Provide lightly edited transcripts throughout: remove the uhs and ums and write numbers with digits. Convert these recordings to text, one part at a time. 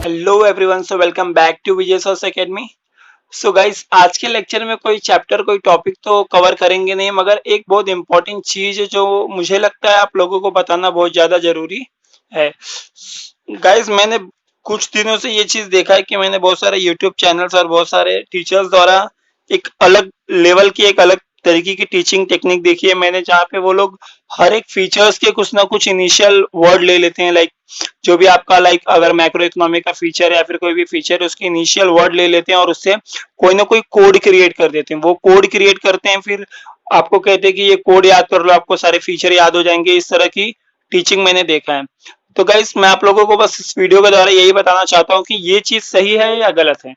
Hello everyone, so welcome back to Vijay sauce academy. So guys, आज के lecture में कोई चैप्टर कोई टॉपिक तो कवर करेंगे नहीं, मगर एक बहुत इंपॉर्टेंट चीज है जो मुझे लगता है आप लोगों को बताना बहुत ज्यादा जरूरी है। गाइस, मैंने कुछ दिनों से ये चीज देखा है कि मैंने बहुत सारे यूट्यूब चैनल्स और बहुत सारे टीचर्स द्वारा एक अलग लेवल की एक अलग तरीके की टीचिंग टेक्निक देखी है मैंने, जहाँ पे वो लोग हर एक फीचर्स के कुछ ना कुछ इनिशियल वर्ड ले लेते हैं। लाइक जो भी आपका अगर मैक्रो इकोनॉमिक का फीचर है या फिर कोई भी फीचर है, उसके इनिशियल वर्ड ले लेते हैं और उससे कोई ना कोई कोड क्रिएट कर देते हैं। वो कोड क्रिएट करते हैं, फिर आपको कहते हैं कि ये कोड याद कर लो, आपको सारे फीचर याद हो जाएंगे। इस तरह की टीचिंग मैंने देखा है। तो गाइस, मैं आप लोगों को बस इस वीडियो के द्वारा यही बताना चाहता हूँ कि ये चीज सही है या गलत है,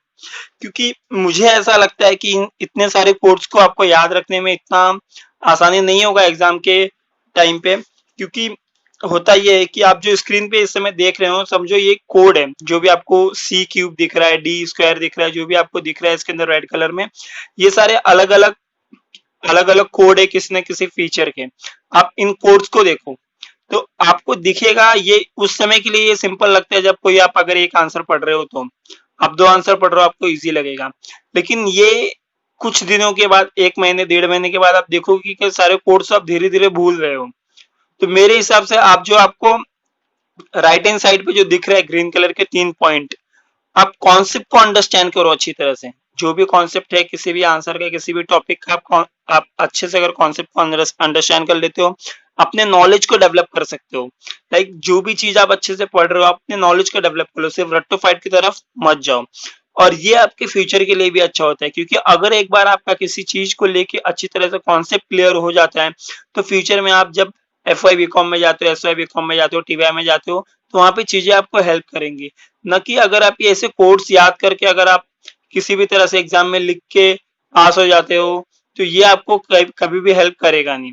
क्योंकि मुझे ऐसा लगता है कि इतने सारे कोड्स को आपको याद रखने में इतना आसानी नहीं होगा एग्जाम के टाइम पे। क्योंकि होता ये है कि आप जो स्क्रीन पे इस समय देख रहे हो, समझो ये कोड है। जो भी आपको सी क्यूब दिख रहा है, डी स्क्वायर दिख रहा है, जो भी आपको दिख रहा है इसके अंदर रेड कलर में, ये सारे अलग अलग कोड है किसी न किसी फीचर के। आप इन कोड्स को देखो तो आपको दिखेगा, ये उस समय के लिए ये सिंपल लगता है जब कोई आप अगर एक आंसर पढ़ रहे हो, तो आप दो आंसर पढ़ रहे हो आपको इजी लगेगा। लेकिन ये कुछ दिनों के बाद, एक महीने डेढ़ महीने के बाद आप देखोगे कि सारे कोड्स आप धीरे धीरे भूल रहे हो। तो मेरे हिसाब से आप जो आपको राइट हैंड साइड पे जो दिख रहा है ग्रीन कलर के 3 पॉइंट, आप कॉन्सेप्ट को अंडरस्टैंड करो अच्छी तरह से। जो भी कॉन्सेप्ट है किसी भी आंसर का, किसी भी टॉपिक का, आप अच्छे से अगर कॉन्सेप्ट को अंडरस्टैंड कर लेते हो, अपने नॉलेज को डेवलप कर सकते हो। लाइक जो भी चीज आप अच्छे से पढ़ रहे हो, अपने नॉलेज को डेवलप कर लो, सिर्फ रट्टो फाइट की तरफ मत जाओ। और ये आपके फ्यूचर के लिए भी अच्छा होता है, क्योंकि अगर एक बार आपका किसी चीज को लेके अच्छी तरह से कॉन्सेप्ट क्लियर हो जाता है, तो फ्यूचर में आप जब एफ वाई बी कॉम में जाते हो, एस वाई बी कॉम में जाते हो, टी वाई में जाते हो, तो वहां पे चीजें आपको हेल्प करेंगी। न कि अगर आप ये ऐसे कोड्स याद करके अगर आप किसी भी तरह से एग्जाम में लिख के पास हो जाते हो, तो ये आपको कभी भी हेल्प करेगा नहीं।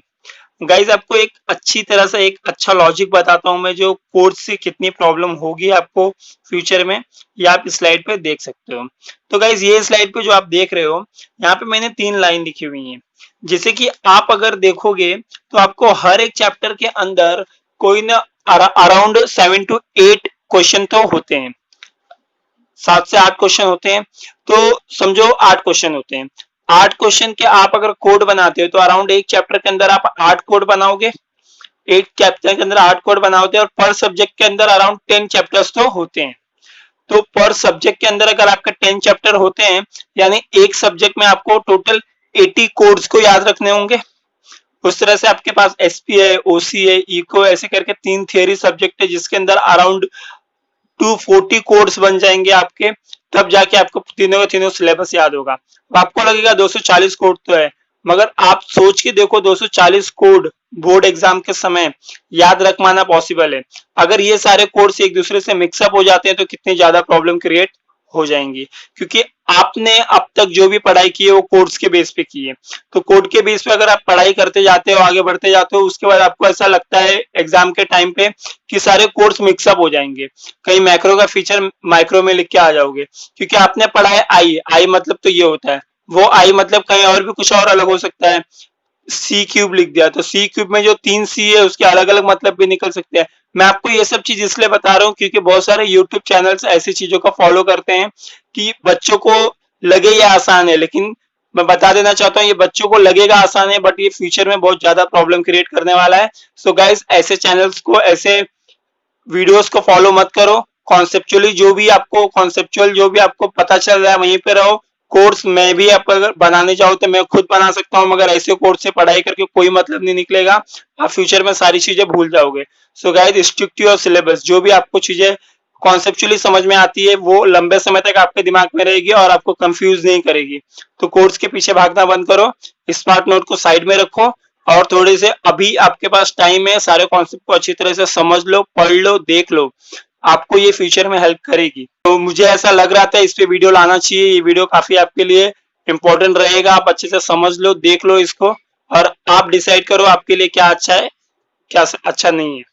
गाइज, आपको एक अच्छी तरह से एक अच्छा लॉजिक बताता हूं मैं, जो कोर्स से कितनी प्रॉब्लम होगी आपको फ्यूचर में, ये आप स्लाइड पे देख सकते हो। तो गाइज, ये स्लाइड पे जो आप देख रहे हो, यहाँ पे मैंने 3 लाइन लिखी हुई है। जैसे कि आप अगर देखोगे तो आपको हर एक चैप्टर के अंदर कोई ना अराउंड 7 to 8 क्वेश्चन तो होते हैं। 7 से 8 क्वेश्चन होते हैं, तो समझो 8 क्वेश्चन होते हैं। 8 क्वेश्चन के आप अगर कोड बनाते हो तो अराउंड एक चैप्टर के अंदर आप 8 कोड बनाओगे। एक चैप्टर के अंदर 8 कोड बनाते हैं, और पर सब्जेक्ट के अंदर अराउंड 10 चैप्टर्स तो होते हैं। तो पर सब्जेक्ट के अंदर अगर आपका 10 चैप्टर होते हैं, यानी एक सब्जेक्ट में आपको टोटल 80 कोड्स को याद रखने होंगे। उस तरह से आपके पास एसपी है, ओसी है, इको, ऐसे करके 3 थियरी सब्जेक्ट है, जिसके अंदर अराउंड 240 कोड्स बन जाएंगे आपके। तब जाके आपको तीनों का तीनों सिलेबस याद होगा। अब आपको लगेगा 240 कोड तो है, मगर आप सोच के देखो 240 कोड बोर्ड एग्जाम के समय याद रख पाना पॉसिबल है? अगर ये सारे कोड्स एक दूसरे से मिक्सअप हो जाते हैं तो कितनी ज्यादा प्रॉब्लम क्रिएट हो जाएंगी। क्योंकि आपने अब तक जो भी पढ़ाई की है वो कोड्स के बेस पे की है। तो कोड के बेस पे अगर आप पढ़ाई करते जाते हो, आगे बढ़ते जाते हो, उसके बाद आपको ऐसा लगता है एग्जाम के टाइम पे कि सारे कोड्स मिक्सअप हो जाएंगे, कहीं मैक्रो का फीचर माइक्रो में लिख के आ जाओगे। क्योंकि आपने पढ़ा है आई, आई मतलब तो ये होता है, वो आई मतलब कहीं और भी कुछ और अलग हो सकता है। सी क्यूब लिख दिया तो सी क्यूब में जो 3 सी है उसके अलग अलग मतलब भी निकल सकते हैं। मैं आपको ये सब चीज इसलिए बता रहा हूँ क्योंकि बहुत सारे यूट्यूब चैनल्स ऐसी चीजों का फॉलो करते हैं कि बच्चों को लगे ये आसान है, लेकिन मैं बता देना चाहता हूँ ये बच्चों को लगेगा आसान है, बट ये फ्यूचर में बहुत ज्यादा प्रॉब्लम क्रिएट करने वाला है। सो गाइस, ऐसे चैनल्स को, ऐसे वीडियोस को फॉलो मत करो। कॉन्सेप्चुअली जो भी आपको कॉन्सेप्चुअल जो भी आपको पता चल रहा है वहीं पे रहो। कोर्स मैं भी आप अगर बनाने चाहो तो मैं खुद बना सकता हूँ, मगर ऐसे कोर्स से पढ़ाई करके कोई मतलब नहीं निकलेगा। आप फ्यूचर में सारी चीजें भूल जाओगे। So guys, stick to your syllabus. जो भी आपको चीजें कॉन्सेप्चुअली समझ में आती है वो लंबे समय तक आपके दिमाग में रहेगी और आपको कंफ्यूज नहीं करेगी। तो कोर्स के पीछे भागना बंद करो, स्मार्ट नोट को साइड में रखो, और थोड़े से अभी आपके पास टाइम है, सारे कॉन्सेप्ट को अच्छी तरह से समझ लो, पढ़ लो, देख लो। आपको ये फ्यूचर में हेल्प करेगी। तो मुझे ऐसा लग रहा था इस पे वीडियो लाना चाहिए। ये वीडियो काफी आपके लिए इंपॉर्टेंट रहेगा। आप अच्छे से समझ लो, देख लो इसको, और आप डिसाइड करो आपके लिए क्या अच्छा है, क्या अच्छा नहीं है।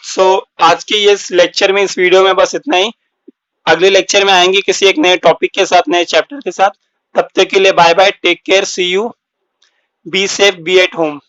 सो आज के ये लेक्चर में, इस वीडियो में बस इतना ही। अगले लेक्चर में आएंगे किसी एक नए टॉपिक के साथ, नए चैप्टर के साथ। तब तक के लिए bye bye, take care, see you, be safe, be at home.